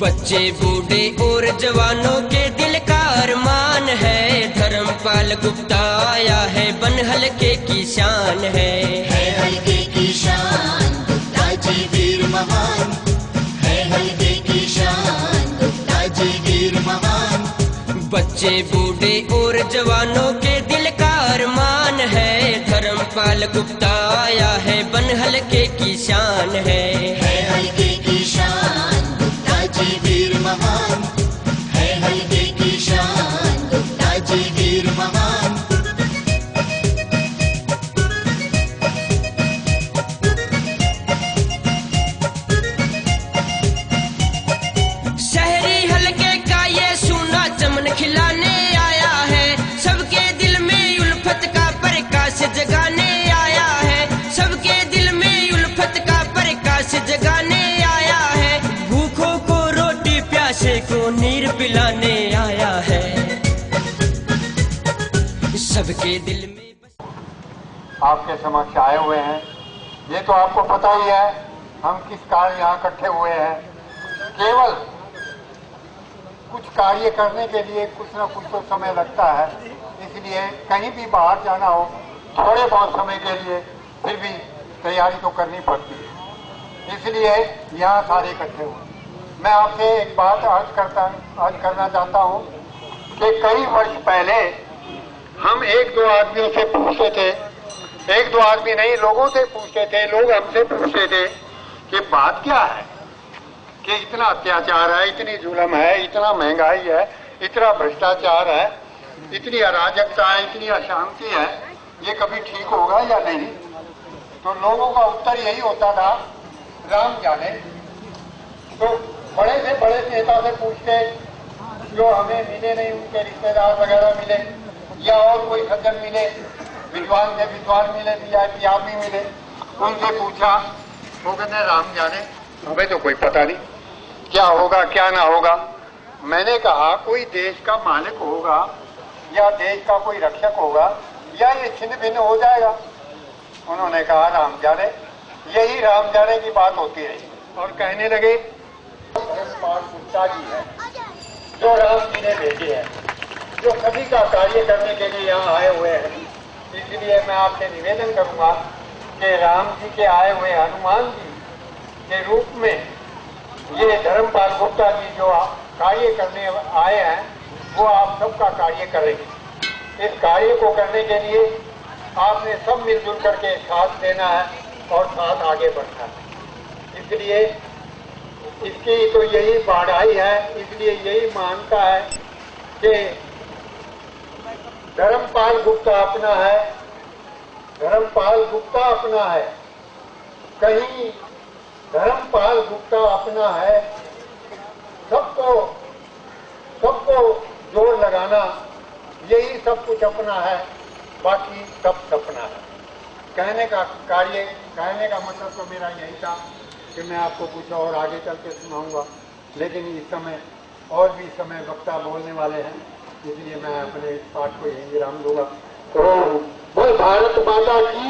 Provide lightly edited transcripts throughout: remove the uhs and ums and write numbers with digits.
बच्चे बूढ़े और जवानों के दिल का अरमान है, धर्मपाल गुप्ता आया है बन हल्के की शान है हल्के की शान गुप्ता जी वीर महान है, हल्के की शान गुप्ता जी वीर महान। बच्चे बूढ़े और जवानों के दिल का अरमान है, धर्मपाल गुप्ता आया है बन हल्के की शान है हल्के की शान गुप्ता जी वीर महान है, हल्के की शान गुप्ता जी वीर महान। शहरी हल्के का ये सोना चमन खिलाने आया है, सबके दिल में उल्फत का प्रकाश जगाने आया है, सबके दिल में उल्फत का प्रकाश जगाने आया है, भूखों को रोटी प्यासे को नीर पिलाने आया है, सबके दिल में। आपके समक्ष आए हुए हैं, ये तो आपको पता ही है हम किस कार्य यहाँ इकट्ठे हुए हैं। केवल कुछ कार्य करने के लिए कुछ न कुछ तो समय लगता है, इसलिए कहीं भी बाहर जाना हो थोड़े बहुत समय के लिए फिर भी तैयारी तो करनी पड़ती है, इसलिए यहाँ सारे इकट्ठे हुए। मैं आपसे एक बात आज करना चाहता हूँ कि कई वर्ष पहले हम एक दो आदमियों से पूछते थे, एक दो आदमी नहीं लोगों से पूछते थे, लोग हमसे पूछते थे कि बात क्या है कि इतना अत्याचार है, इतनी जुल्म है, इतना महंगाई है, इतना भ्रष्टाचार है, इतनी अराजकता है, इतनी अशांति है, ये कभी ठीक होगा या नहीं। तो लोगों का उत्तर यही होता था राम जाने। तो बड़े से बड़े नेता से पूछते जो हमें मिले नहीं, उनके रिश्तेदार वगैरह मिले या और कोई सज्जन मिले, विद्वान से विद्वान मिले, वीआईपी आदमी मिले, उनसे पूछा, वो कहते राम जाने, हमें तो कोई पता नहीं क्या होगा क्या ना होगा। मैंने कहा कोई देश का मालिक होगा या देश का कोई रक्षक होगा या ये छिन्न भिन्न हो जाएगा। उन्होंने कहा राम जाने, यही राम जाने की बात होती रही और कहने लगे गुप्ता जी है जो राम जी ने भेजे हैं, जो सभी का कार्य करने के लिए यहाँ आए हुए हैं। इसलिए मैं आपसे निवेदन करूंगा कि राम जी के आए हुए हनुमान जी के रूप में ये धर्मपाल गुप्ता जी जो कार्य करने आए हैं वो आप सबका कार्य करेंगे। इस कार्य को करने के लिए आपने सब मिलजुल करके साथ देना है और साथ आगे बढ़ना है। इसलिए इसकी तो यही बढ़ाई है, इसलिए यही मानता है कि धर्मपाल गुप्ता अपना है, धर्मपाल गुप्ता अपना है, कहीं धर्मपाल गुप्ता अपना है, सबको जोर लगाना, यही सब कुछ अपना है, बाकी सब सपना है। कहने का मतलब तो मेरा यही था कि मैं आपको कुछ और आगे चल के सुनाऊंगा, लेकिन इस समय और भी समय वक्ता बोलने वाले हैं, इसलिए मैं अपने इस पाठ को यही विराम दूंगा। तो बोल भारत माता की।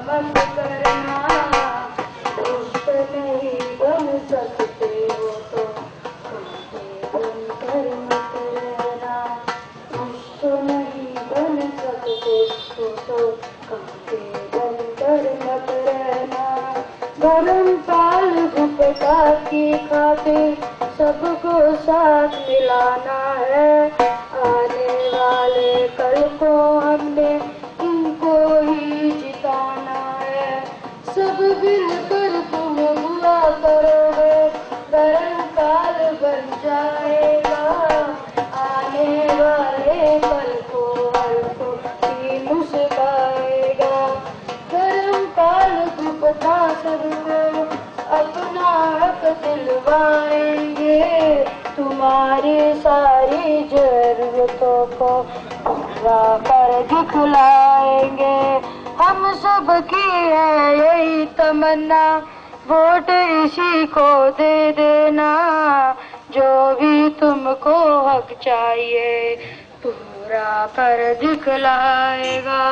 मत करना दुष्ट नहीं बन सकते हो तो बनकर मत रहना, दुष्ट नहीं बन सकते हो तो कांटे बनकर मत रहना। धर्मपाल गुप्ता की खातिर सबको साथ मिलाना है, आने वाले कल को हमने इनको ही जिताना है। सब मिलकर तुम बुरा करोगे धर्मपाल बन जाएगा, आने वाले कल को हर को ही मुस्काएगा। धर्मपाल गुप्ता सबको अपना हक दिलवाएंगे, तुम्हारी सारी जरूरतों को पूरा कर दिखलाएंगे। हम सब की है यही तमन्ना, वोट इसी को दे देना, जो भी तुमको हक चाहिए पूरा कर दिखलाएगा।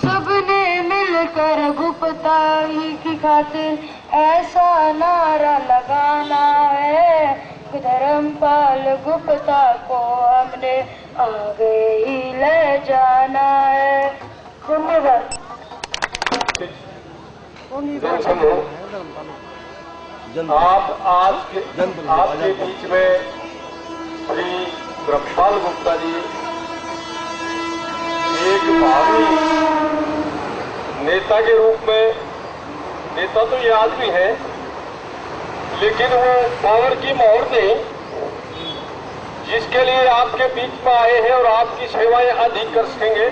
सबने मिलकर गुप्ता ही की खातिर ऐसा नारा लगाना है कि धर्मपाल गुप्ता को हमने आगे ही ले जाना है। धन्यवाद। आप आज आपके बीच में श्री धर्मपाल गुप्ता जी एक भावी नेता के रूप में, नेता तो ये आदमी है लेकिन वो पावर की मोहर नहीं, जिसके लिए आपके बीच में आए हैं और आपकी सेवाएं अधिक कर सकेंगे।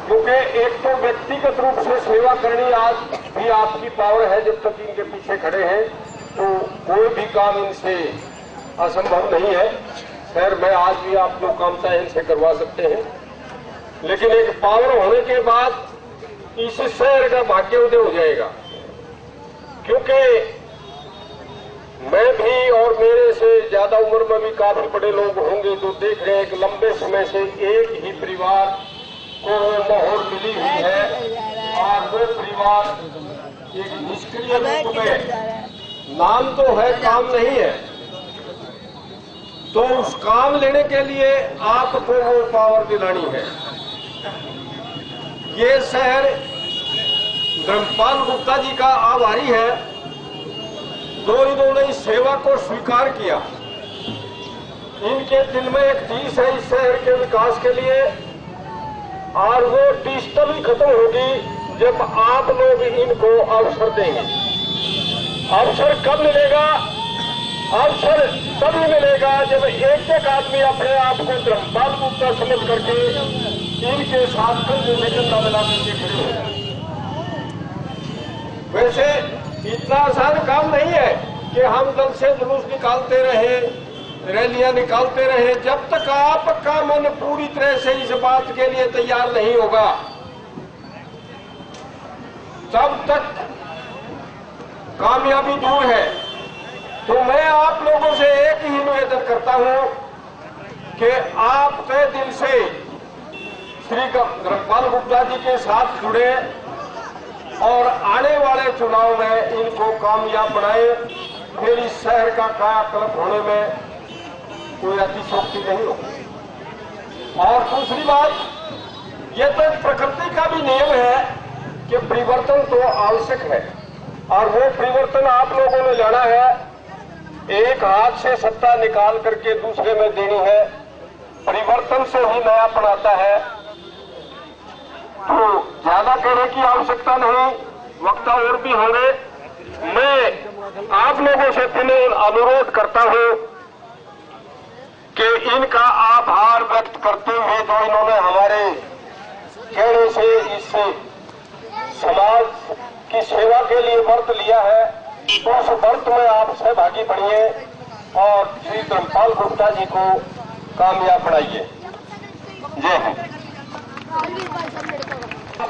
क्योंकि एक तो व्यक्तिगत रूप से सेवा करनी आज भी आपकी पावर है, जब तक इनके पीछे खड़े हैं तो कोई भी काम इनसे असंभव नहीं है। खैर मैं आज भी आप लोग काम चाहे इनसे करवा सकते हैं, लेकिन एक पावर होने के बाद इस शहर का भाग्योदय हो जाएगा। क्योंकि मैं भी और मेरे से ज्यादा उम्र में भी काफी बड़े लोग होंगे जो देख रहे हैं कि लंबे समय से एक ही परिवार को मोहर मिली हुई है और वो परिवार एक निष्क्रिय रूप में, नाम तो है काम नहीं है, तो उस काम लेने के लिए आपको वो पावर दिलानी है। ये शहर धर्मपाल गुप्ता जी का आभारी है जो इन्होंने इस सेवा को स्वीकार किया। इनके दिल में एक टीस है इस शहर के विकास के लिए, और वो टीस तभी खत्म होगी जब आप लोग इनको अवसर देंगे। अवसर कब मिलेगा? अवसर तभी मिलेगा जब एक एक आदमी अपने आप को धर्मपाल गुप्ता समझ करके इनके साथ कंधे से कंधा मिला करके खड़े हो। वैसे इतना आसान काम नहीं है कि हम दल से जुलूस निकालते रहे, रैलियां निकालते रहे, जब तक आपका मन पूरी तरह से इस बात के लिए तैयार नहीं होगा तब तक कामयाबी दूर है। तो मैं आप लोगों से एक ही निवेदन करता हूं कि आप तय दिल से श्री धर्मपाल गुप्ता जी के साथ जुड़े और आने वाले चुनाव में इनको कामयाब बनाए। फिर इस शहर का कायाकल्प होने में कोई अतिशोक्ति नहीं होगी। और दूसरी बात, ये तो प्रकृति का भी नियम है कि परिवर्तन तो आवश्यक है, और वो परिवर्तन आप लोगों ने लाना है। एक हाथ से सत्ता निकाल करके दूसरे में देनी है, परिवर्तन से ही नयापन आता है। तो ज्यादा कहने की आवश्यकता नहीं, वक्ता और भी होंगे। मैं आप लोगों से पुनः अनुरोध करता हूं कि इनका आभार व्यक्त करते हुए जो इन्होंने हमारे कहने से इस समाज की सेवा के लिए व्रत लिया है, तो उस व्रत में आप सहभागी बनिए और श्री धर्मपाल गुप्ता जी को कामयाब बनाइए। जय हिंद।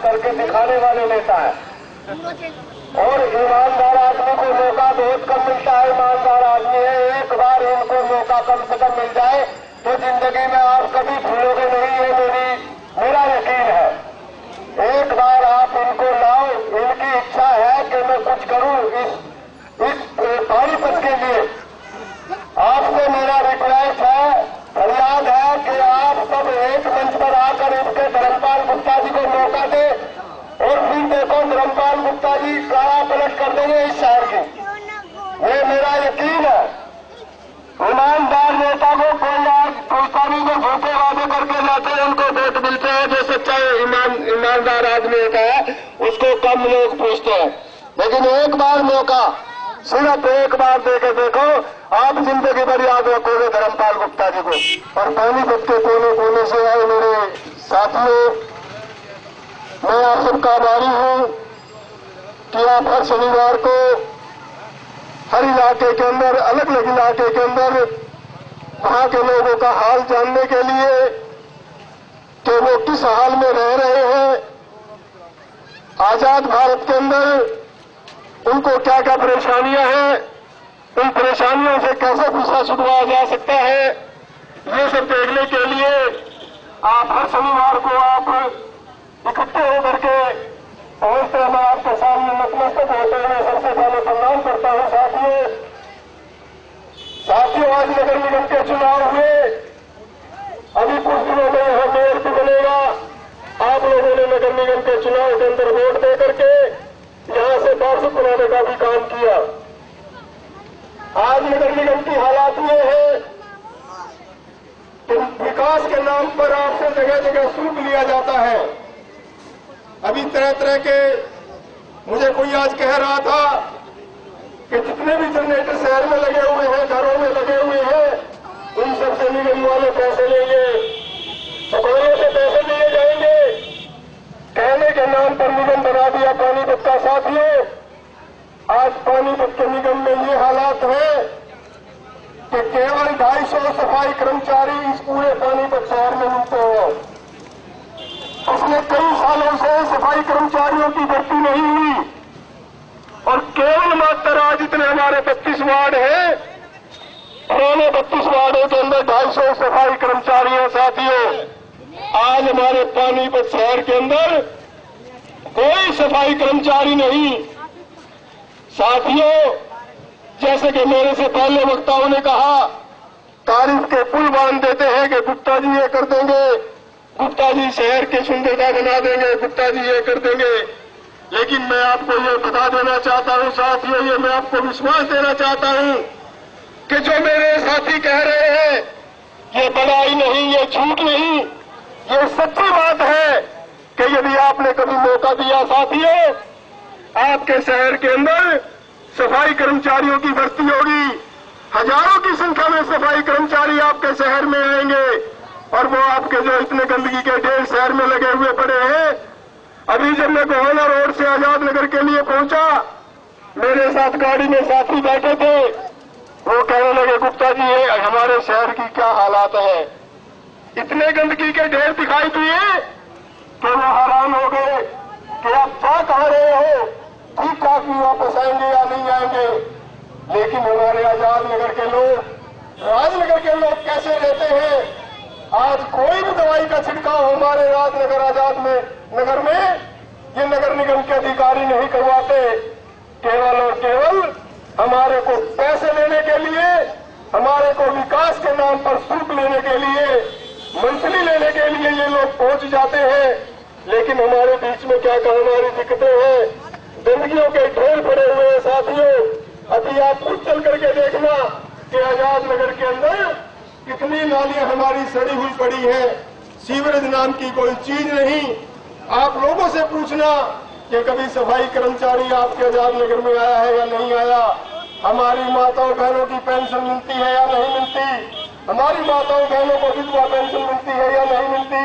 करके दिखाने वाले नेता है और ईमानदार आदमी को मौका बहुत कम मिलता है। ईमानदार आदमी है, एक बार इनको मौका कम से कम मिल जाए तो जिंदगी में आप कभी भूलोगे नहीं, ये मेरा यकीन है। एक बार आप इनको लाओ, इनकी इच्छा है कि मैं कुछ करूं इस पानीपत के लिए। आपसे मेरा रिक्वेस्ट है, फरियाद है कि आप सब एक मंच पर आकर इसके धर्मपाल गुप्ता जी को मौका दे और फिर देखो धर्मपाल गुप्ता जी काला पलट कर देंगे इस शहर की, ये मेरा यकीन है। ईमानदार नेता को कोई आज पूछता नहीं, जो झूठे वादे करके जाते हैं उनको वोट मिलते हैं। जो सच्चा ईमानदार आदमी होता है उसको कम लोग पूछते हैं। लेकिन एक बार मौका, सिर्फ एक बार देके देखो, आप जिंदगी भर याद रखोगे धर्मपाल गुप्ता जी को। और पानीपत के कोने कोने से आए मेरे साथियों, मैं आप सबका आभारी हूं कि आप हर शनिवार को हर इलाके के अंदर, अलग अलग इलाके के अंदर वहां के लोगों का हाल जानने के लिए कि वो किस हाल में रह रहे हैं, आजाद भारत के अंदर उनको क्या क्या परेशानियां हैं, उन परेशानियों से कैसे पीछा छुड़वाया जा सकता है, ये सब देखने के लिए आप हर शनिवार को आप इकट्ठे होकर के और से मैं आपके सामने नतमस्तक होते हुए सबसे पहले प्रणाम करता हूं। साथियों, आज नगर निगम के चुनाव हुए, अभी कुछ दिनों में यहां मेयर भी बनेगा। आप लोगों ने नगर निगम के चुनाव के अंदर वोट दे करके यहां से पार्षद बनाने का भी काम किया। आज नगर निगम की हालात ये है कि विकास के नाम पर आपसे जगह जगह सूख लिया जाता है। अभी तरह तरह के, मुझे कोई आज कह रहा था कि जितने भी जनरेटर शहर में लगे हुए हैं, घरों में लगे हुए हैं, उन सबसे निगम वाले पैसे लेंगे, सफाइयों से पैसे लिए जाएंगे। कहने के नाम पर निगम बना दिया पानीपत का। साथियों, आज पानीपत के निगम में ये हालात है कि केवल 250 सफाई कर्मचारी इस पूरे पानीपत शहर में मिलते हैं। पिछले कई सालों से सफाई कर्मचारियों की भर्ती नहीं हुई और केवल मात्र आज इतने हमारे 32 वार्ड हैं, उन्होंने 32 वार्डों के अंदर 250 सफाई कर्मचारी हैं। साथियों, आज हमारे पानीपत शहर के अंदर कोई सफाई कर्मचारी नहीं। साथियों, जैसे कि मेरे से पहले वक्ताओं ने कहा, तारीफ के पुल बांध देते हैं कि गुप्ता जी ये कर देंगे, गुप्ता जी शहर की सुंदरता बना देंगे, गुप्ता जी ये कर देंगे। लेकिन मैं आपको ये बता देना चाहता हूं साथियों, ये मैं आपको विश्वास देना चाहता हूं कि जो मेरे साथी कह रहे हैं, ये बड़ाई नहीं, ये झूठ नहीं, ये सच्ची बात है कि यदि आपने कभी मौका दिया साथियों, आपके शहर के अंदर सफाई कर्मचारियों की भर्ती होगी। हजारों की संख्या में सफाई कर्मचारी आपके शहर में आएंगे और वो आपके जो इतने गंदगी के ढेर शहर में लगे हुए पड़े हैं। अभी जब मैं गोहाना रोड से आजाद नगर के लिए पहुंचा, मेरे साथ गाड़ी में साथी बैठे थे, वो कहने लगे गुप्ता जी ये हमारे शहर की क्या हालात है, इतने गंदगी के ढेर दिखाई दिए कि वो हैरान हो गए कि आप क्या कह रहे हो, ठीक ठाक भी वापस आएंगे या नहीं आएंगे। लेकिन हमारे आजाद नगर के लोग, राजनगर के लोग कैसे रहते हैं। आज कोई भी दवाई का छिड़काव हमारे राजनगर आजाद नगर में ये नगर निगम के अधिकारी नहीं करवाते। केवल और केवल हमारे को पैसे लेने के लिए, हमारे को विकास के नाम पर सूख लेने के लिए, मंथली लेने के लिए ये लोग पहुंच जाते हैं। लेकिन हमारे बीच में क्या हमारी दिक्कतें हैं, गंदगियों के ढेर पड़े हुए हैं। साथियों, अभी आप खुद चल करके देखना कि आजाद नगर के अंदर कितनी नालियां हमारी सड़ी हुई पड़ी है, सीवरेज नाम की कोई चीज नहीं। आप लोगों से पूछना कि कभी सफाई कर्मचारी आपके आजाद नगर में आया है या नहीं आया, हमारी माताओं बहनों की पेंशन मिलती है या नहीं मिलती, हमारी माताओं बहनों को विधवा पेंशन मिलती है या नहीं मिलती,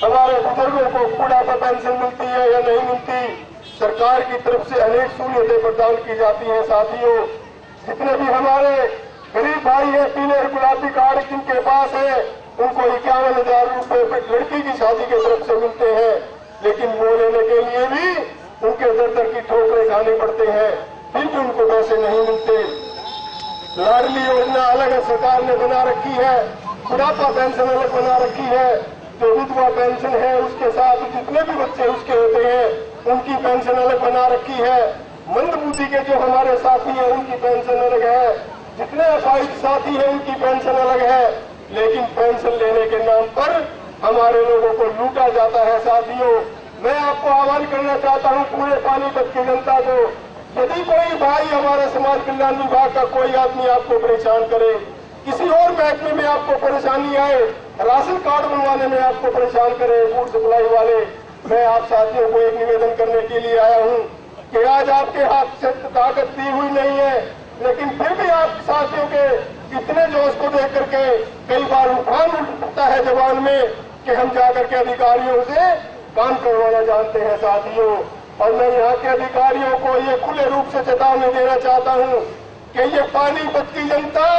हमारे बुजुर्गों को बुढ़ापा पेंशन मिलती है या नहीं मिलती। सरकार की तरफ से अनेक सहूलियतें प्रदान की जाती हैं। साथियों, जितने भी हमारे गरीब भाई है, पीले और गुलाबी कार्ड जिनके पास है, उनको 51,000 रुपए लड़की की शादी की तरफ से मिलते हैं। लेकिन वो लेने के लिए भी उनके दर दर की ठोकरें खाने पड़ते हैं, फिर भी उनको पैसे नहीं मिलते। लाडली योजना अलग सरकार ने बना रखी है, बुढ़ापा पेंशन अलग बना रखी है, जो विधवा पेंशन है उसके साथ जितने भी बच्चे उसके होते हैं उनकी पेंशन अलग बना रखी है। मंदबुद्धि के जो हमारे साथी हैं उनकी पेंशन अलग है, जितने अपाहिज साथी हैं उनकी पेंशन अलग है। लेकिन पेंशन लेने के नाम पर हमारे लोगों को लूटा जाता है। साथियों, मैं आपको आह्वान करना चाहता हूं पूरे पानीपत की जनता को, यदि कोई भाई हमारे समाज कल्याण विभाग का कोई आदमी आपको परेशान करे, किसी और महकमे में आपको परेशानी आए, राशन कार्ड बनवाने में आपको परेशान करे, फूड सप्लाई वाले, मैं आप साथियों को एक निवेदन करने के लिए आया हूं कि आज आपके हाथ से ताकत दी हुई नहीं है, लेकिन फिर भी आप साथियों के इतने जोश को देख करके कई बार उफान उठता है जवान में कि हम जाकर के अधिकारियों से काम करवाना जानते हैं। साथियों, और मैं यहाँ के अधिकारियों को ये खुले रूप से चेतावनी देना चाहता हूँ कि ये पानीपत की जनता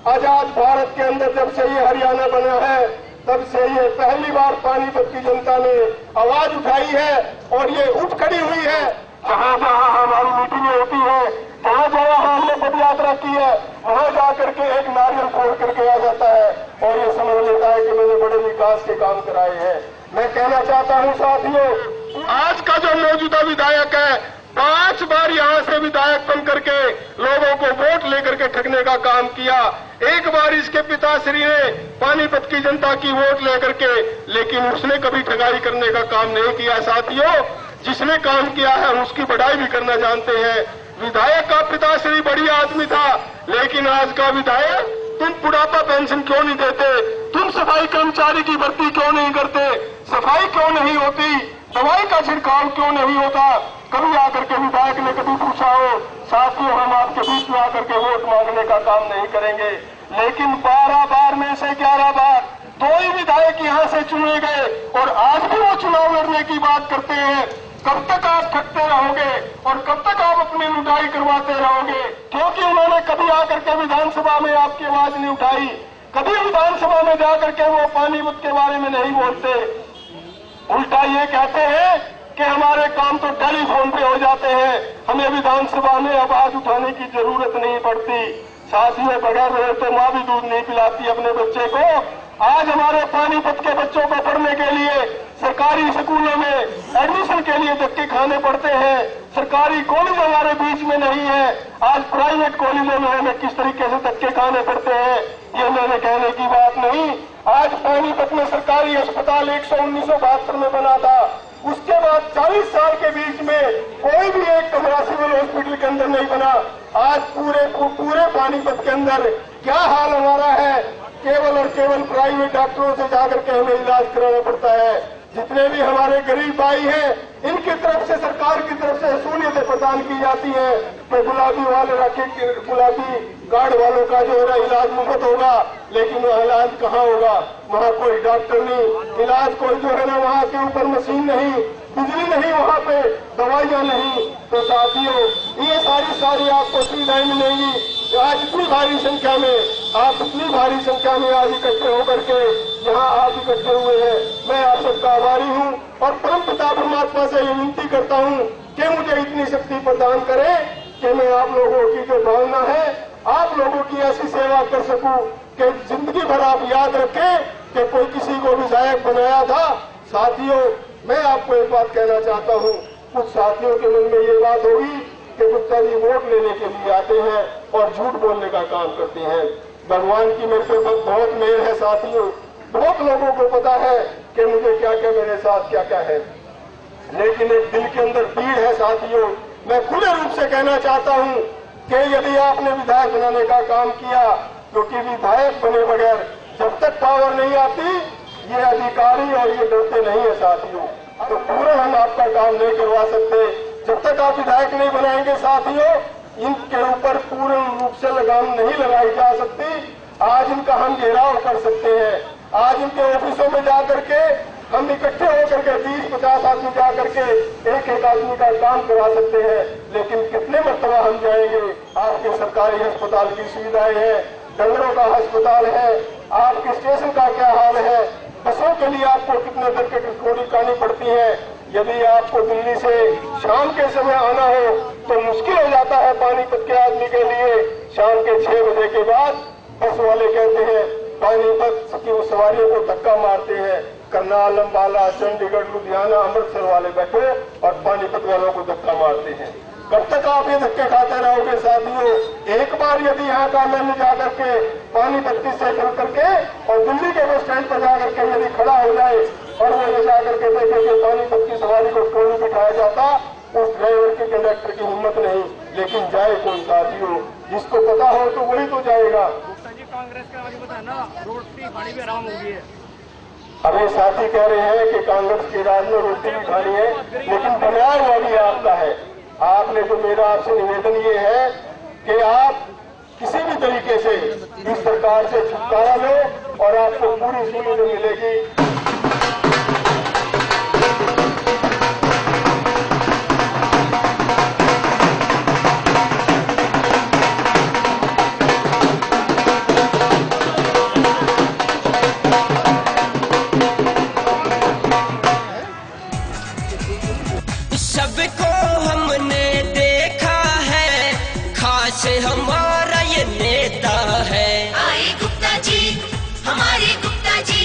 आजाद भारत के अंदर जब से ये हरियाणा बना है तब से ये पहली बार पानीपत की जनता ने आवाज उठाई है और ये उठ खड़ी हुई है। जहाँ जहाँ हमारी मीटिंगें होती है, जहाँ जहाँ हमने पद यात्रा की है, वहाँ जाकर के एक नारियल फोड़ करके आ जाता है और ये समझ लेता है कि मैंने बड़े विकास के काम कराए हैं। मैं कहना चाहता हूँ साथियों, आज का जो मौजूदा विधायक है 5 बार यहां से विधायक बन करके लोगों को वोट लेकर के ठगने का काम किया। एक बार इसके पिताश्री ने पानीपत की जनता की वोट लेकर के, लेकिन उसने कभी ठगाई करने का काम नहीं किया। साथियों, जिसने काम किया है हम उसकी बढ़ाई भी करना जानते हैं। विधायक का पिताश्री बढ़िया आदमी था, लेकिन आज का विधायक, तुम बुढ़ापा पेंशन क्यों नहीं देते? तुम सफाई कर्मचारी की भर्ती क्यों नहीं करते? सफाई क्यों नहीं होती? दवाई का छिड़काव क्यों नहीं होता? कभी आकर के विधायक ने कभी पूछा हो? साथियों, हम आपके बीच में आकर के वोट मांगने का काम नहीं करेंगे, लेकिन 12 बार में से 11 बार 2 ही विधायक यहाँ से चुने गए और आज भी वो चुनाव लड़ने की बात करते हैं। कब तक आप ठगते रहोगे और कब तक आप अपनी लुटाई करवाते रहोगे? क्योंकि उन्होंने कभी आकर के विधानसभा में आपकी आवाज नहीं उठाई, कभी विधानसभा में जाकर के वो पानीपत के बारे में नहीं बोलते। उल्टा ये कहते हैं कि हमारे काम तो टेलीफोन पे हो जाते हैं, हमें विधानसभा में आवाज उठाने की जरूरत नहीं पड़ती। साथियों, बगैर रोए तो माँ भी दूध नहीं पिलाती अपने बच्चे को। आज हमारे पानीपत के बच्चों को पढ़ने के लिए सरकारी स्कूलों में एडमिशन के लिए धक्के खाने पड़ते हैं। सरकारी कॉलेज हमारे बीच में नहीं है, आज प्राइवेट कॉलेजों में हमें किस तरीके से धक्के खाने पड़ते हैं, ये मेरे कहने की बात नहीं। आज पानीपत में सरकारी अस्पताल 1972 में बना था, उसके बाद 40 साल के बीच में कोई भी एक कमरा सिविल हॉस्पिटल के अंदर नहीं बना। आज पूरे पानीपत के अंदर क्या हाल हमारा है, केवल और केवल प्राइवेट डॉक्टरों से जाकर के हमें इलाज कराना पड़ता है। जितने भी हमारे गरीब भाई हैं, इनकी तरफ से, सरकार की तरफ से सहूलियतें प्रदान की जाती है कि गुलाबी वाले रखे, गुलाबी कार्ड वालों का जो है इलाज मुफ्त होगा, लेकिन वह इलाज कहाँ होगा? वहाँ कोई डॉक्टर नहीं, इलाज कोई जो है ना, वहाँ के ऊपर मशीन नहीं, बिजली नहीं, वहाँ पे दवाइयाँ नहीं। तो साथियों, ये सारी आपको सुविधाएं मिलेंगी। आज इतनी भारी संख्या में, आप इतनी भारी संख्या में आज इकट्ठे होकर के यहाँ आप इकट्ठे हुए हैं, मैं आप सबका आभारी हूँ और परम पिता परमात्मा से ये विनती करता हूँ कि मुझे इतनी शक्ति प्रदान करे कि मैं आप लोगों की जो भावना है, आप लोगों की ऐसी सेवा कर सकूं कि जिंदगी भर आप याद रखें कि कोई किसी को विधायक बनाया था। साथियों, मैं आपको एक बात कहना चाहता हूँ, कुछ साथियों के मन में ये बात होगी कि गुप्ता जी वोट लेने के लिए आते हैं और झूठ बोलने का काम करते हैं। भगवान की मेरे पे बहुत मेहर है साथियों, बहुत लोगों को पता है कि मुझे क्या क्या, मेरे साथ क्या क्या है, लेकिन एक दिल के अंदर पीड़ है साथियों। मैं खुले रूप से कहना चाहता हूँ कि यदि आपने विधायक बनाने का काम किया, क्योंकि विधायक बने बगैर जब तक पावर नहीं आती, ये अधिकारी और ये डरते नहीं है साथियों, तो पूरा हम आपका काम नहीं करवा सकते जब तक आप विधायक नहीं बनाएंगे। साथियों, इनके ऊपर पूर्ण रूप से लगाम नहीं लगाई जा सकती। आज इनका हम घेराव कर सकते हैं, आज इनके ऑफिसों में जाकर के हम इकट्ठे होकर के 20-50 आदमी जाकर के एक आदमी का काम करवा सकते हैं, लेकिन कितने मरतबा हम जाएंगे? आपके सरकारी अस्पताल की सुविधाएं हैं, डंगरों का अस्पताल है, आपके स्टेशन का क्या हाल है, बसों के लिए आपको कितने देर की टिकट काटनी पड़ती है। यदि आपको दिल्ली से शाम के समय आना हो तो मुश्किल हो जाता है पानीपत के आदमी के लिए। शाम के 6 बजे के बाद बस वाले कहते हैं, पानीपत की सवारियों को धक्का मारते हैं, करनाल, अम्बाला, चंडीगढ़, लुधियाना, अमृतसर वाले बैठे और पानीपत वालों को धक्का मारते हैं। कब तक आप ये धक्के खाते रहोगे साथियों? एक बार यदि यहाँ का मैंने जाकर के पानीपत से चल करके और दिल्ली के बस स्टैंड पर जाकर के यदि खड़ा हो जाए और वो ये जाकर के देखे कि पानीपत की सवारी को ट्रोली बिठाया जाता, उस ड्राइवर की, कंडक्टर की हिम्मत नहीं, लेकिन जाए कौन साथियों? जिसको पता हो तो वही तो जाएगा। कांग्रेस का आगे बताया ना, रोटी खानी भी आराम हो गई है। अभी साथी कह रहे हैं कि कांग्रेस के राज में रोटी भी खानी है, लेकिन बनाया हुआ भी आपका है। आपने जो मेरा आपसे निवेदन ये है कि आप किसी भी तरीके से इस सरकार से छुटकारा लो और आपको पूरी सुविधा मिलेगी। सबको हमने देखा है, खास हमारा ये नेता है। आए गुप्ता जी, हमारे गुप्ता जी,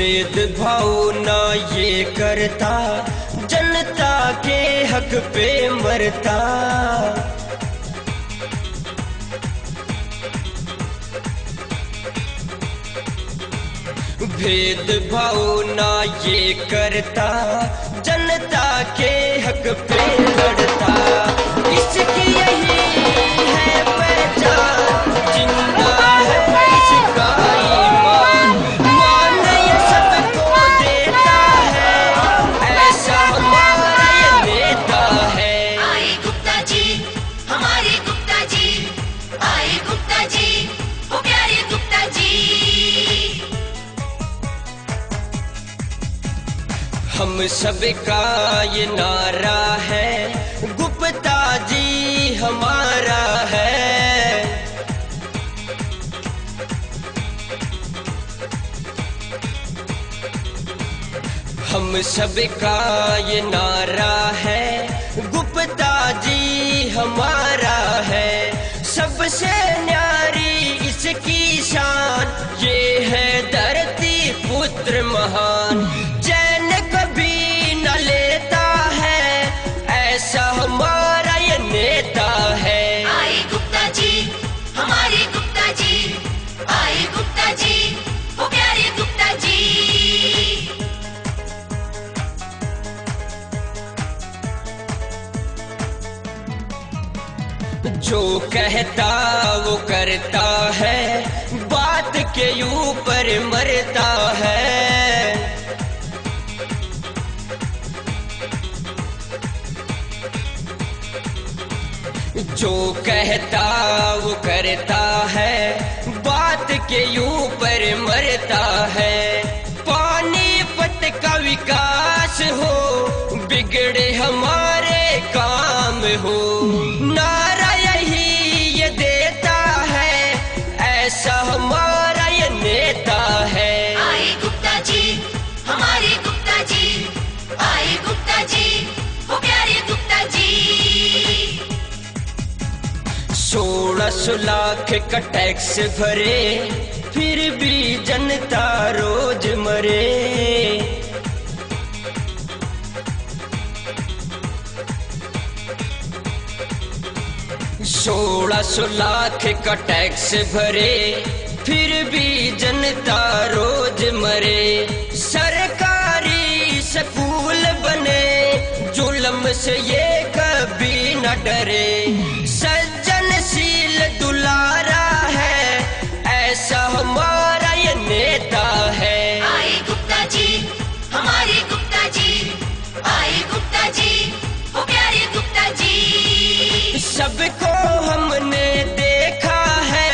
भेदभाव ना ये करता, जनता के हक पे मरता। भेदभाव ना ये करता, जनता के हक पे लड़ता। इसकी यही है पहचान, जिंदा है इसका ईमान। मान ये सबको देता है, ऐसा हमारा ये नेता है। आए गुप्ता जी, हमारे गुप्ता जी, आए गुप्ता जी, ओ प्यारे गुप्ता जी। हम सबका ये नारा है, गुप्ता जी हमारा है। हम सबका ये नारा है, गुप्ता जी हमारा है। सबसे न्यारी इसकी शान, ये है धरती पुत्र महान। चैन कभी न लेता है, ऐसा हमारा ये नेता है। आए गुप्ता जी, हमारे गुप्ता जी, आए गुप्ता जी, ओ प्यारे गुप्ता जी। जो कहता वो करता है, बात के ऊपर मरता है। जो कहता वो करता है, बात के ऊपर मरता है। पानीपत का विकास हो, बिगड़े हमारे काम हो, नारा यही ये देता है, ऐसा हमारा ये नेता है। आए गुप्ता जी, हमारे गुप्ता जी, आए गुप्ता जी, ओ प्यारे गुप्ता जी। 16 लाख का टैक्स भरे, फिर भी जनता रोज मरे। 16 लाख का टैक्स भरे, फिर भी जनता रोज मरे। सरकारी स्कूल बने, जुल्म से ये कभी न डरे। सज्जनशील दुलारा है, ऐसा हमारा ये नेता है। आए गुप्ता जी, हमारे गुप्ता जी, आए गुप्ता जी, ओ प्यारे गुप्ता जी। सबको हमने देखा है,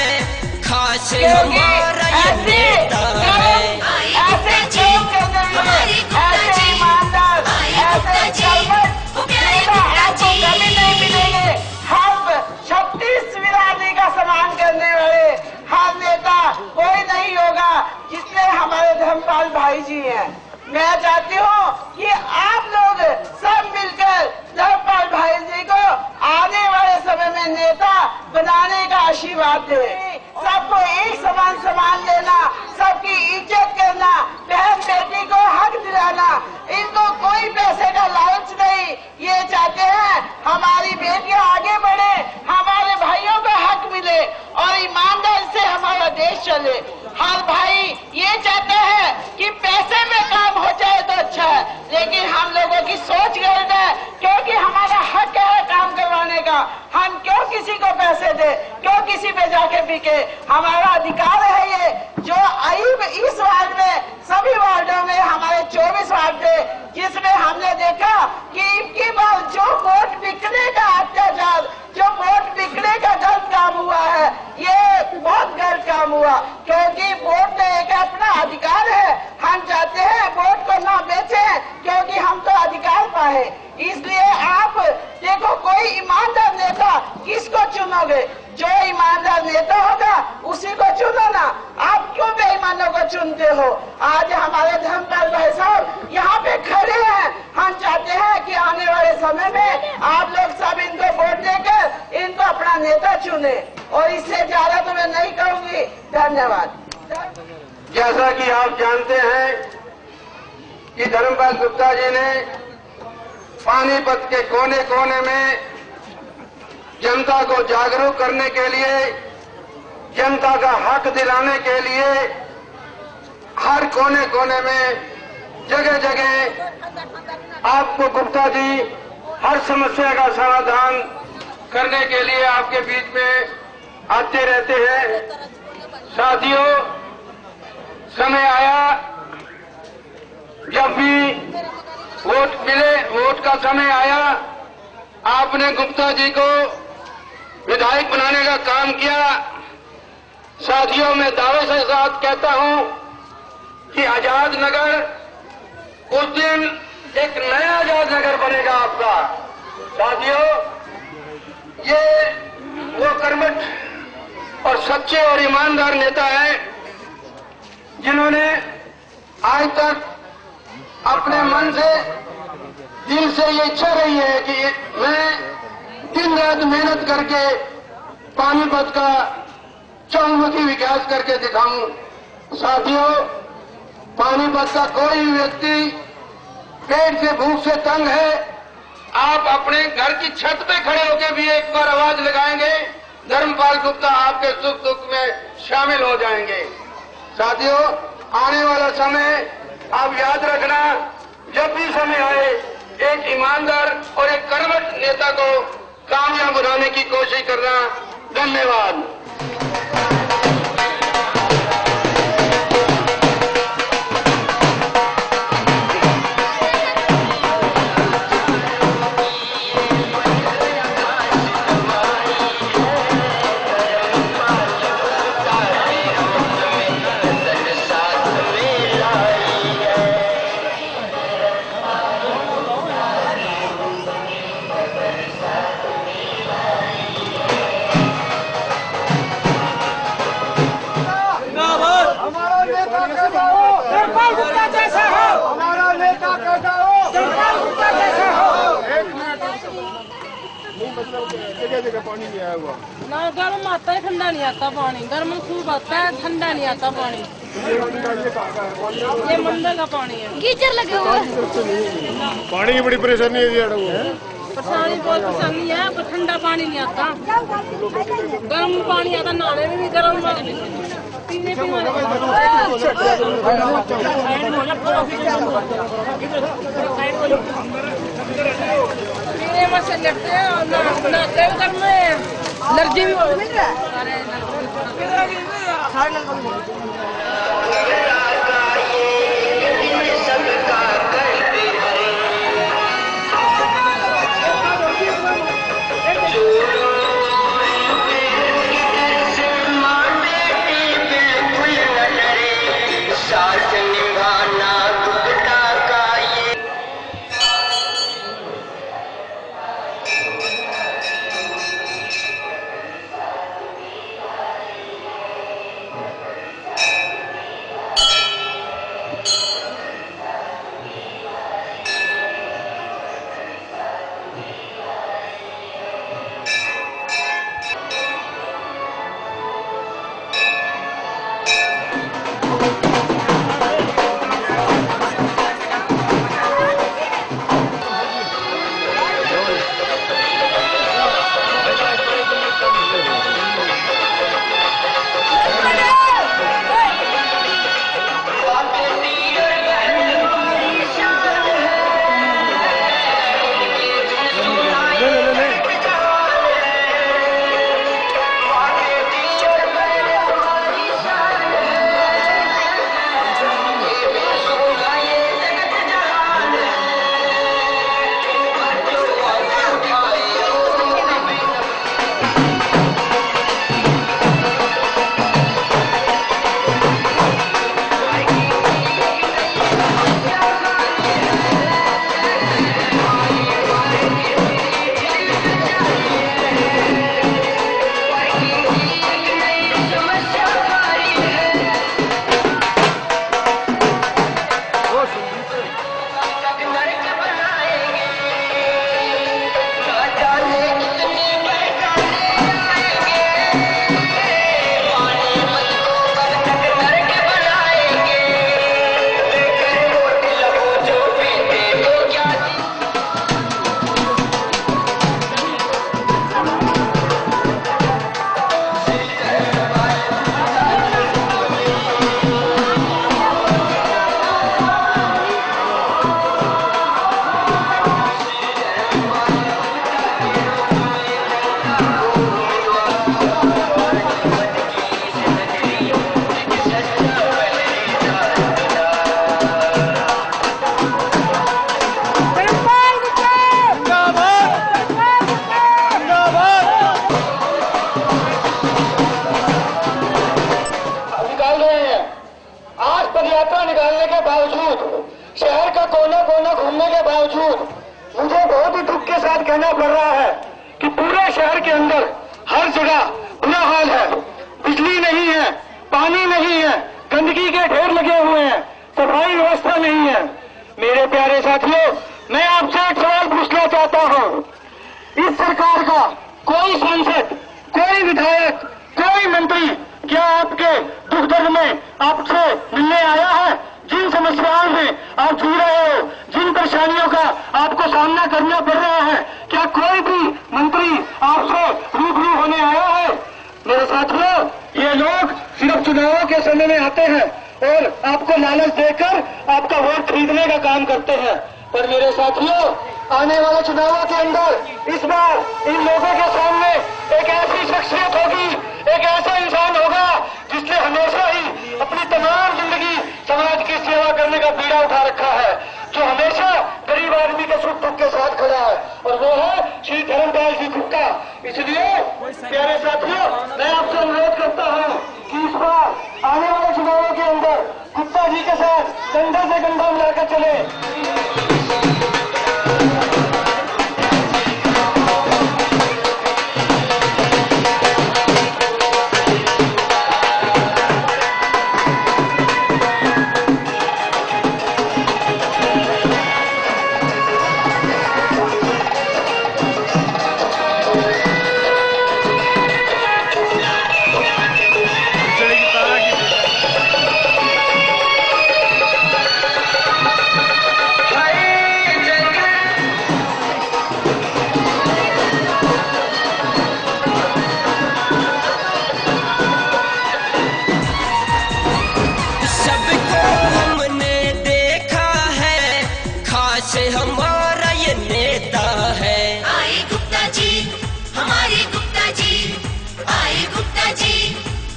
खास हमारा ये नेता है। आए गुप्ता जी, हमारे गुप्ता जी, आए गुप्ता जी, ओ प्यारे गुप्ता जी। हम 36 बिरादरी का सम्मान करने वाले हर नेता कोई नहीं होगा जिसने हमारे धर्मपाल भाई जी हैं। मैं चाहती हूँ कि आप लोग सब मिलकर धर्मपाल भाई जी को आने वाले समय में नेता बनाने का आशीर्वाद दें। सबको एक समान सम्मान देना, सबकी इज्जत करना, बहन बेटी को हक दिलाना। इनको कोई पैसे का लालच नहीं, ये चाहते हैं हमारी बेटियां आगे बढ़े, हमारे भाइयों को हक मिले और ईमानदारी से हमारा देश चले। हर भाई ये चाहते हैं कि पैसे में काम हो जाए तो अच्छा है, लेकिन हम लोगों की सोच गलत है, क्योंकि हमारा हक है काम करवाने का। हम क्यों किसी को पैसे दे, क्यों किसी पे जाके बिके? हमारा अधिकार है ये। जो अईब इस वार्ड में, सभी वार्डों में हमारे 24 वार्ड थे, जिसमें हमने देखा कि इनकी बार जो वोट बिकने का अत्याचार, जो वोट बिकने का गलत काम हुआ है, ये बहुत गलत काम हुआ। क्योंकि वोट तो एक अपना अधिकार है, हम चाहते हैं वोट को ना बेचें, क्योंकि हम तो अधिकार पाए। इसलिए आप देखो, कोई ईमानदार नेता किसको चुनोगे? जो ईमानदार नेता होगा उसी को चुनो ना। आप क्यों बेईमानों को चुनते हो? आज हमारे धर्मपाल भाई साहब यहाँ पे खड़े हैं। हम चाहते हैं कि आने वाले समय में आप लोग सब इनको वोट देकर इनको अपना नेता चुने, और इससे ज्यादा तो मैं नहीं कहूँगी। धन्यवाद। जैसा कि आप जानते हैं कि धर्मपाल गुप्ता जी ने पानीपत के कोने कोने में जनता को जागरूक करने के लिए, जनता का हक दिलाने के लिए हर कोने कोने में जगह जगह आपको गुप्ता जी हर समस्या का समाधान करने के लिए आपके बीच में आते रहते हैं। साथियों, समय आया जब भी वोट मिले, वोट का समय आया, आपने गुप्ता जी को विधायक बनाने का काम किया। साथियों, मैं दावे के साथ कहता हूं कि आजाद नगर उस दिन एक नया आजाद नगर बनेगा आपका। साथियों, ये वो कर्मठ और सच्चे और ईमानदार नेता हैं जिन्होंने आज तक अपने मन से, दिल से ये इच्छा रही है कि मैं दिन रात मेहनत करके पानीपत का चौमुखी विकास करके दिखाऊं। साथियों, पानीपत का कोई व्यक्ति पेट से, भूख से तंग है, आप अपने घर की छत पे खड़े होकर भी एक बार आवाज लगाएंगे, धर्मपाल गुप्ता आपके सुख दुख में शामिल हो जाएंगे। साथियों, आने वाला समय आप याद रखना, जब भी समय आए एक ईमानदार और एक कर्मठ नेता को कामयाब बनाने की कोशिश करना। धन्यवाद। धर्मपाल गुप्ता जैसा हो, हमारा नेता कैसा हो, धर्मपाल गुप्ता जैसा हो। एक मिनट, जगह जगह पानी नहीं आया हुआ ना, गर्म आता है, ठंडा नहीं आता पानी। गर्म खूब आता है, ठंडा नहीं आता पानी। ये मंदिर का पानी है, गीजर लगे हुए। पानी की बड़ी परेशानी है। परेशानी बहुत परेशानी है, पर ठंडा पानी नहीं आता। गर्म पानी आता, नहाने में भी गर्म, पीने में से लगते हैं और नहाते हुए गर्म में एलर्जी भी हो। कोना कोना घूमने के बावजूद मुझे बहुत ही दुख के साथ कहना पड़ रहा है कि पूरे शहर के अंदर हर जगह बुरा हाल है। बिजली नहीं है, पानी नहीं है, गंदगी के ढेर लगे हुए हैं, सफाई व्यवस्था नहीं है। मेरे प्यारे साथियों, मैं आपसे एक सवाल पूछना चाहता हूं। इस सरकार का कोई सांसद, कोई विधायक, कोई मंत्री क्या आपके दुख दर्द में आपसे मिलने आया है? जिन समस्याओं में आप जूझ रहे हो, जिन परेशानियों का आपको सामना करना पड़ रहा है, क्या कोई भी मंत्री आपसे रूबरू होने आया है? मेरे साथियों, ये लोग सिर्फ चुनावों के समय में आते हैं और आपको लालच देकर आपका वोट खरीदने का काम करते हैं। पर मेरे साथियों, आने वाले चुनावों के अंदर इस बार इन लोगों के सामने एक ऐसी शख्सियत होगी, एक ऐसा इंसान होगा जिसने हमेशा ही अपनी तमाम जिंदगी समाज की सेवा करने का बीड़ा उठा रखा है, जो हमेशा गरीब आदमी के सुख दुख के साथ खड़ा है, और वो है श्री धर्मपाल जी गुप्ता। इसलिए प्यारे साथियों, मैं आपसे अनुरोध करता हूँ कि इस बार आने वाले चुनावों के अंदर गुप्ता जी के साथ कंधे से कंधा मिलाकर चले। हमारा ये नेता है। आए गुप्ता जी, हमारे गुप्ता जी, आए गुप्ता जी,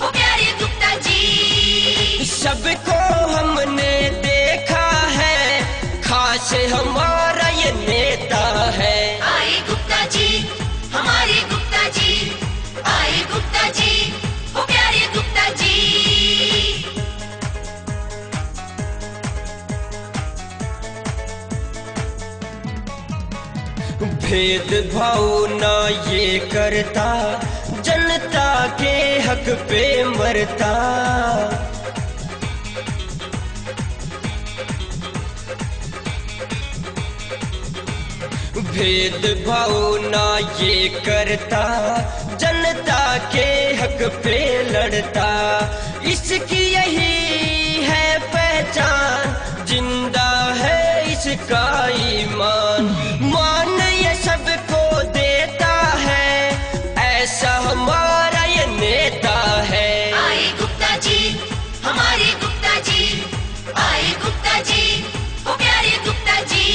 ओ प्यारे गुप्ता जी। सबको हमने देखा है, खास हमारा ये नेता है। आए गुप्ता जी, हमारे गुप्ता जी, आए गुप्ता जी, ओ प्यारे गुप्ता जी। भेदभाव ना ये करता, जनता के हक पे मरता। भेदभाव ना ये करता, जनता के हक पे लड़ता। इसकी यही है पहचान, जिंदा है इसका ईमान। मान ये सबको देता है, ऐसा हमारा ये नेता है। आए गुप्ता जी, हमारे गुप्ता जी, आए गुप्ता जी, ओ प्यारे गुप्ता जी।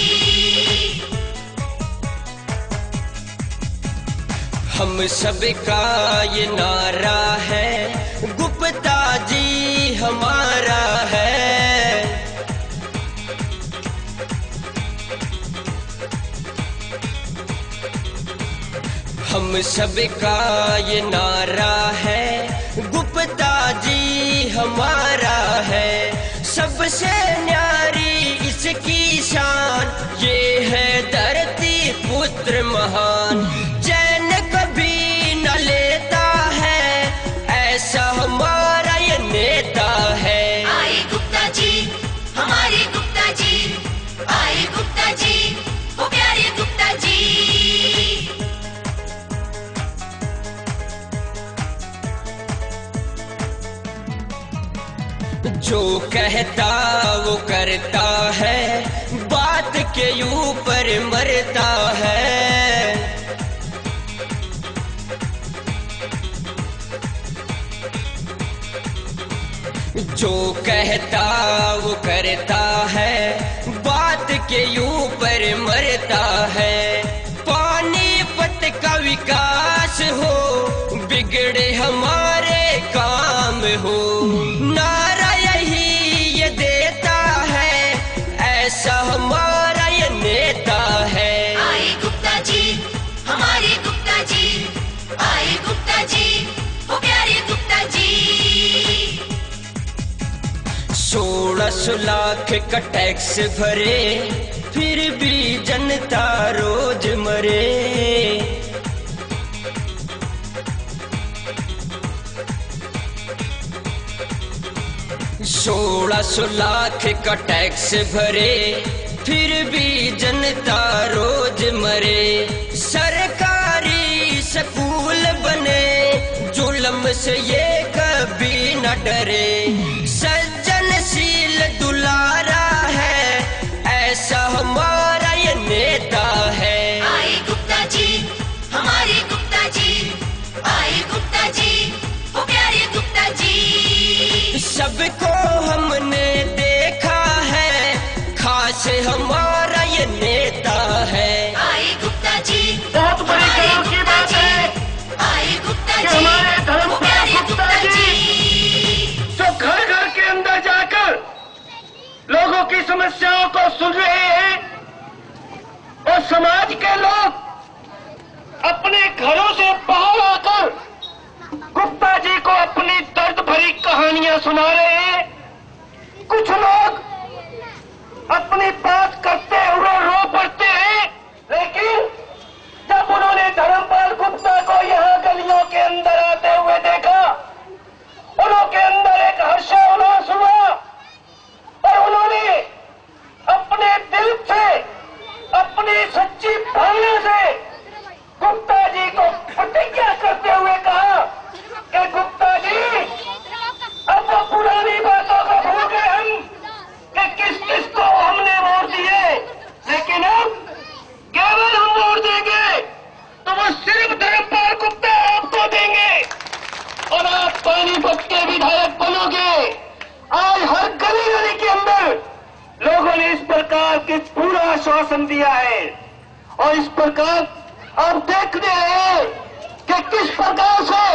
हम सबका ये नारा है, गुप्ता जी हमारा है। हम सबका ये नारा है, गुप्ता जी हमारा है। सबसे न्यारी इसकी शान, ये है धरती पुत्र महान। चैन कभी न लेता है, ऐसा हमारा ये नेता है। आए गुप्ता जी, हमारे गुप्ता जी, आए गुप्ता जी, ओ प्यारे गुप्ता जी। जो कहता वो करता है, बात के ऊपर मरता है। जो कहता वो करता है, बात के ऊपर मरता है। पानीपत का विकास हो, बिगड़े हमारे काम हो, नारा यही ये देता है, ऐसा हमारा ये नेता है। आए गुप्ता जी, हमारे गुप्ता जी, आए गुप्ता जी, ओ प्यारे गुप्ता जी। 16 16 लाख का टैक्स भरे, फिर भी जनता रोज मरे। 1600 लाख का टैक्स भरे, फिर भी जनता रोज मरे। सरकारी स्कूल बने, जुल्म से ये कभी न डरे। सज्जनशील दुलारा है, ऐसा हमारा ये नेता है। आए गुप्ता जी, हमारे गुप्ता जी, आए गुप्ता जी, ओ प्यारे गुप्ता जी। सबको हमने देखा है, खास हमारा ये नेता है। आए गुप्ता जी, बहुत बड़ी गर्व की बात है आए गुप्ता कि जी, हमारे धर्म ओ प्यारे गुप्ता जी जो घर घर के अंदर जाकर लोगों की समस्याओं को सुन रहे हैं, और समाज के लोग अपने घरों से बाहर आकर गुप्ता जी को अपनी दर्द भरी कहानियां सुना रहे हैं। कुछ लोग अपनी बात करते हुए रो पड़ते हैं, लेकिन जब उन्होंने धर्मपाल गुप्ता को यहाँ गलियों के अंदर आते हुए देखा, उनके अंदर एक हर्षोल्लास हुआ और उन्होंने अपने दिल से, अपनी सच्ची भावना से गुप्ता जी को प्रतिज्ञा करते हुए कहा कि गुप्ता जी, अब वो पुरानी बातों को भूल गए हम कि किस किस को हमने वोट दिए, लेकिन अब केवल हम वोट देंगे तो वो सिर्फ धर्मपाल गुप्ता आपको देंगे और आप पानीपत के विधायक बनोगे। आज हर गली गली के अंदर लोगों ने इस प्रकार के पूरा आश्वासन दिया है, और इस प्रकार आप देख रहे हैं कि किस प्रकार से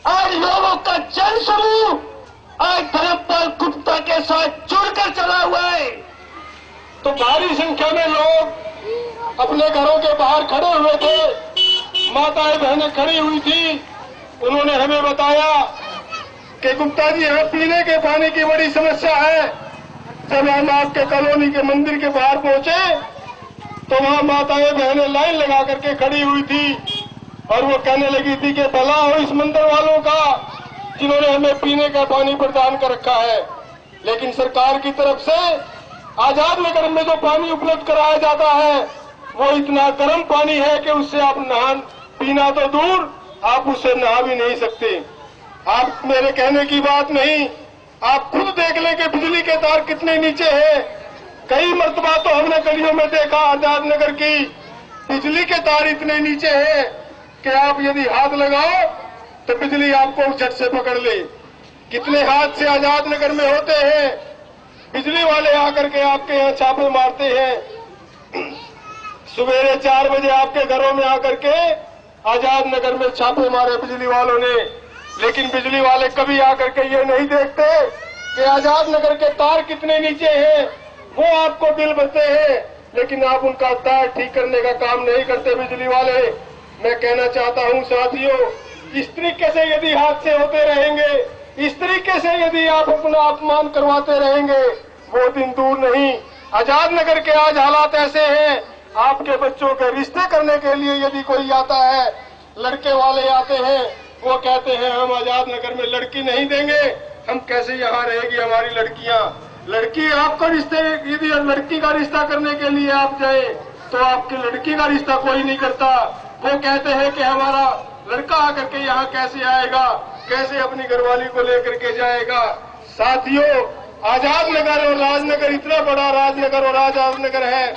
आज लोगों का जन समूह आज धर्मपाल गुप्ता के साथ जुड़कर चला हुआ है। तो भारी संख्या में लोग अपने घरों के बाहर खड़े हुए थे, माताएं बहनें खड़ी हुई थी। उन्होंने हमें बताया कि गुप्ता जी, यहाँ पीने के पानी की बड़ी समस्या है। जब हम आपके कॉलोनी के मंदिर के बाहर पहुंचे तो वहाँ माताएं बहनें लाइन लगा करके खड़ी हुई थी, और वो कहने लगी थी कि भला हो इस मंदिर वालों का जिन्होंने हमें पीने का पानी प्रदान कर रखा है, लेकिन सरकार की तरफ से आजाद नगर में जो पानी उपलब्ध कराया जाता है वो इतना गर्म पानी है कि उससे आप पीना तो दूर, आप उससे नहा भी नहीं सकते। आप मेरे कहने की बात नहीं, आप खुद देख लें कि बिजली के तार कितने नीचे हैं। कई मर्तबा तो हमने गलियों में देखा आजाद नगर की, बिजली के तार इतने नीचे हैं कि आप यदि हाथ लगाओ तो बिजली आपको झट से पकड़ ले। कितने हादसे आजाद नगर में होते हैं, बिजली वाले आकर के आपके यहाँ छापे मारते हैं। सवेरे 4 बजे आपके घरों में आकर के आजाद नगर में छापे मारे बिजली वालों ने, लेकिन बिजली वाले कभी आकर के ये नहीं देखते कि आजाद नगर के तार कितने नीचे हैं। वो आपको बिल भरते हैं, लेकिन आप उनका तार ठीक करने का काम नहीं करते बिजली वाले। मैं कहना चाहता हूं साथियों, इस तरीके से यदि हादसे होते रहेंगे, इस तरीके से यदि आप अपना अपमान करवाते रहेंगे, वो दिन दूर नहीं। आजाद नगर के आज हालात ऐसे हैं, आपके बच्चों के रिश्ते करने के लिए यदि कोई आता है, लड़के वाले आते हैं, वो कहते हैं हम आजाद नगर में लड़की नहीं देंगे, हम कैसे यहाँ रहेगी हमारी लड़कियां। लड़की आपको रिश्ते, यदि लड़की का रिश्ता करने के लिए आप जाए तो आपकी लड़की का रिश्ता कोई नहीं करता। वो कहते हैं कि हमारा लड़का आकर के यहाँ कैसे आएगा, कैसे अपनी घरवाली को लेकर के जाएगा। साथियों, आजाद नगर और राजनगर इतना बड़ा राजनगर और आजाद नगर है,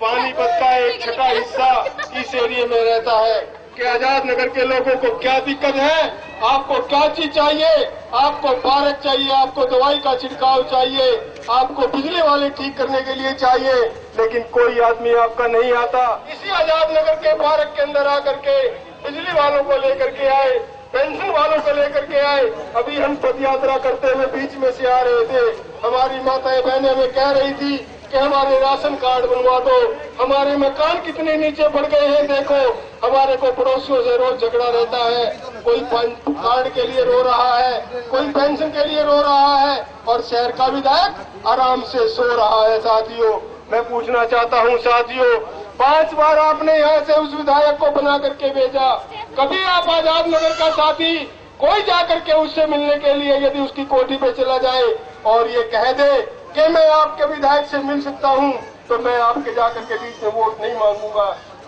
पानीपत का एक छठा हिस्सा इस एरिया में रहता है कि आजाद नगर के लोगों को क्या दिक्कत है, आपको क्या चीज चाहिए, आपको पार्क चाहिए, आपको दवाई का छिड़काव चाहिए, आपको बिजली वाले ठीक करने के लिए चाहिए, लेकिन कोई आदमी आपका नहीं आता। इसी आजाद नगर के पार्क के अंदर आकर के बिजली वालों को लेकर के आए, पेंशन वालों को लेकर के आए। अभी हम पद यात्रा करते हुए बीच में से आ रहे थे, हमारी माताएं बहनें हमें कह रही थी कि हमारे राशन कार्ड बनवा दो। हमारे मकान कितने नीचे बढ़ गए हैं देखो। हमारे को पड़ोसियों से रोज झगड़ा रहता है, कोई कार्ड के लिए रो रहा है, कोई पेंशन के लिए रो रहा है और शहर का विधायक आराम से सो रहा है। साथियों, मैं पूछना चाहता हूं साथियों, 5 बार आपने यहाँ से उस विधायक को बना करके भेजा, कभी आप आजाद नगर का साथी कोई जाकर के उससे मिलने के लिए यदि उसकी कोठी पे चला जाए और ये कह दे कि मैं आपके विधायक से मिल सकता हूं, तो मैं आपके जाकर के बीच में वोट नहीं मांगूंगा।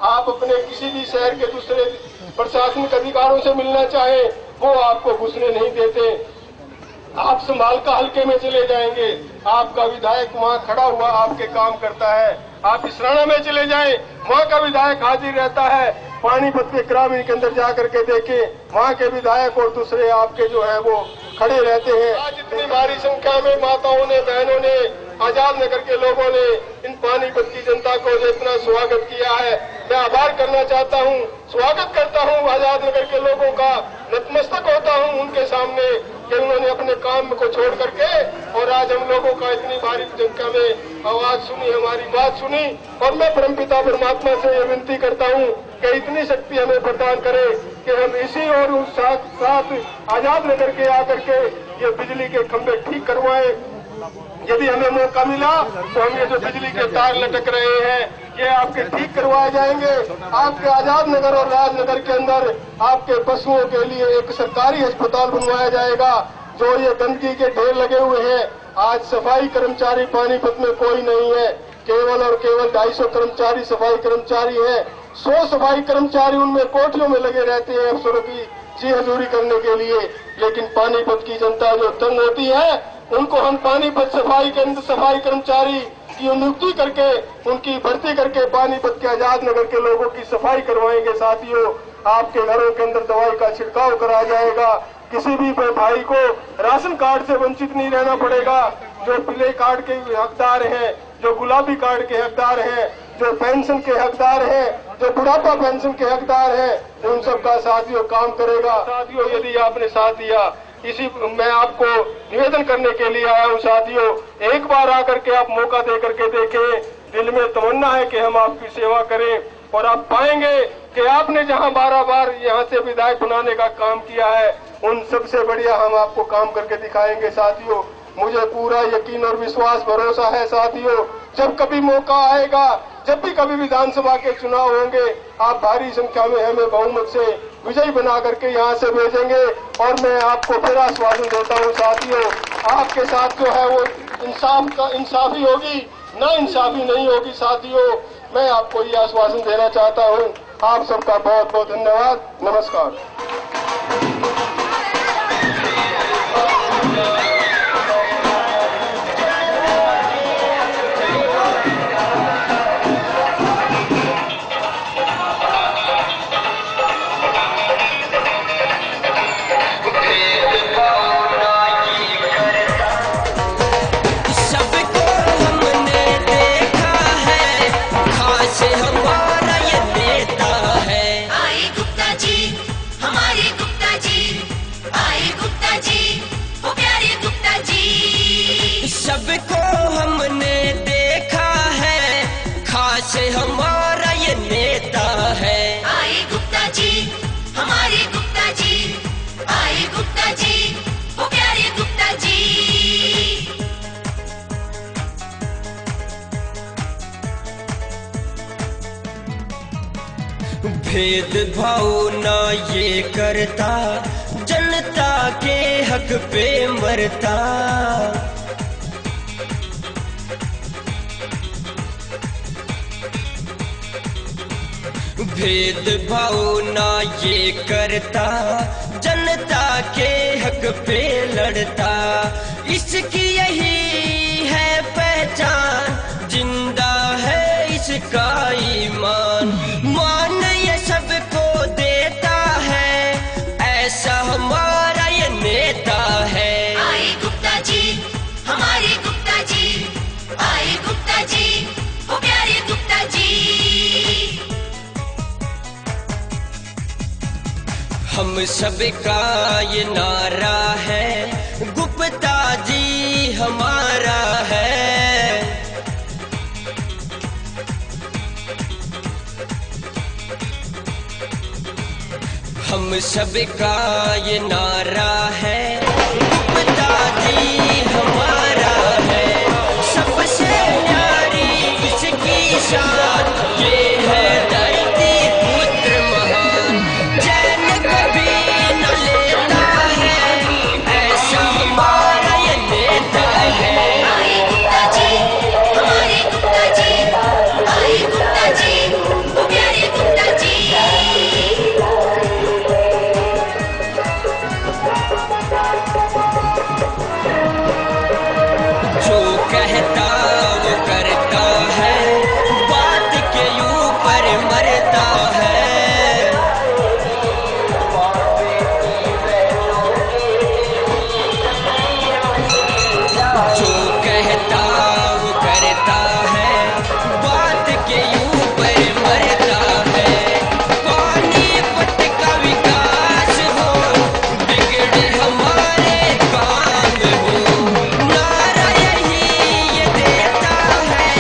आप अपने किसी भी शहर के दूसरे प्रशासनिक अधिकारों से मिलना चाहे, वो आपको घुसने नहीं देते। आप संभाल का हल्के में चले जाएंगे, आपका विधायक वहाँ खड़ा हुआ आपके काम करता है। आप इसराना में चले जाएं, वहाँ का विधायक हाजिर रहता है। पानीपत के ग्रामीण के अंदर जाकर के देखें, वहाँ के विधायक और दूसरे आपके जो है वो खड़े रहते हैं। आज इतनी भारी संख्या में माताओं ने, बहनों ने, आजाद नगर के लोगों ने इन पानीपत की जनता को इतना स्वागत किया है। मैं आभार करना चाहता हूँ, स्वागत करता हूँ आजाद नगर के लोगों का, नतमस्तक होता हूँ उनके सामने कि उन्होंने अपने काम को छोड़ करके और आज हम लोगों का इतनी भारी संख्या में आवाज सुनी, हमारी बात सुनी। और मैं परमपिता परमात्मा से ये विनती करता हूँ कि इतनी शक्ति हमें प्रदान करे कि हम इसी और उस साथ आजाद नगर के आकर के ये बिजली के खंभे ठीक करवाएं। यदि हमें मौका मिला तो हम ये जो बिजली के तार लटक रहे हैं ये आपके ठीक करवाए जाएंगे। आपके आजाद नगर और राजनगर के अंदर आपके पशुओं के लिए एक सरकारी अस्पताल बनवाया जाएगा। जो ये गंदगी के ढेर लगे हुए हैं, आज सफाई कर्मचारी पानीपत में कोई नहीं है, केवल और केवल 250 कर्मचारी सफाई कर्मचारी हैं। 100 सफाई कर्मचारी उनमें कोठियों में लगे रहते हैं अफसरों की जी हजूरी करने के लिए। लेकिन पानीपत की जनता जो तंग होती है, उनको हम पानीपत सफाई कर्मचारी की नियुक्ति करके उनकी भर्ती करके पानीपत के आजाद नगर के लोगों की सफाई करवाएंगे। साथियों, आपके घरों के अंदर दवाई का छिड़काव कराया जाएगा। किसी भी भाई को राशन कार्ड से वंचित नहीं रहना पड़ेगा। जो पीले कार्ड के हकदार हैं, जो गुलाबी कार्ड के हकदार हैं, जो पेंशन के हकदार हैं, जो बुढ़ापा पेंशन के हकदार हैं, उन सब का साथियों काम करेगा। साथियों, यदि आपने साथ दिया, इसी मैं आपको निवेदन करने के लिए आया हूँ। साथियों, एक बार आकर के आप मौका दे करके देखें। दिल में तमन्ना है कि हम आपकी सेवा करें और आप पाएंगे कि आपने जहाँ 12 बार यहाँ से विधायक बनाने का काम किया है, उन सबसे बढ़िया हम आपको काम करके दिखाएंगे। साथियों, मुझे पूरा यकीन और विश्वास भरोसा है साथियों, जब कभी मौका आएगा, जब भी कभी विधानसभा के चुनाव होंगे, आप भारी संख्या में हमें बहुमत से विजयी बना करके यहाँ से भेजेंगे। और मैं आपको फिर आश्वासन देता हूँ साथियों, आपके साथ जो है वो इंसाफी होगी, ना इंसाफी नहीं होगी। साथियों, मैं आपको ये आश्वासन देना चाहता हूँ। आप सबका बहुत बहुत धन्यवाद। नमस्कार। सबको हमने देखा है, खास हमारा ये नेता है। आए गुप्ता जी, हमारे गुप्ता जी, आए गुप्ता जी, वो प्यारे गुप्ता जी। भेदभाव ना ये करता, जनता के हक पे मरता। भेदभाव ना ये करता, जनता के हक पे लड़ता। इसकी यही है पहचान, जिंदा है इसका ईमान। मान ये सबको देता है, ऐसा हमारा ये नेता है। आए गुप्ता जी, हमारे गुप्ता जी, आए गुप्ता जी, वो प्यारे गुप्ता जी। हम सबका ये नारा है, गुप्ता जी हमारा है। हम सबका ये नारा है, गुप्ता जी हमारा है, सबसे न्यारी इसकी शान, ये है धरती पुत्र महान। चैन कभी न लेता है, ऐसा हमारा ये नेता है। आए गुप्ता जी, हमारे गुप्ता जी, आए गुप्ता जी, वो प्यारे गुप्ता जी। जो कहता वो करता है, बात के ऊपर मरता है। जो कहता वो करता है, बात के ऊपर मरता है। पानीपत का विकास हो, बिगड़े हमारे काम हो, नारा यही ये देता है,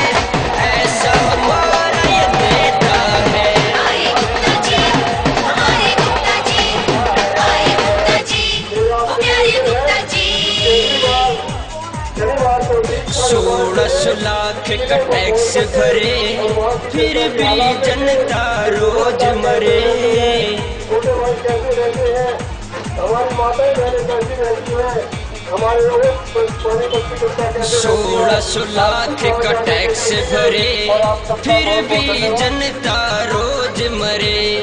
ऐसा हमारा ये नेता है। आए गुप्ता जी, हमारे गुप्ता जी, आए गुप्ता जी, वो प्यारे गुप्ता जी। 16 लाख का टैक्स भरे, फिर भी जनता रोज मरे। छोटे भाई कैसे रहते हैं, हमारी माताएं बहनें कैसी रहती हैं, हमारे लोग पानीपत की जनता कैसे 16 लाख का टैक्स भरे, फिर भी जनता रोज मरे।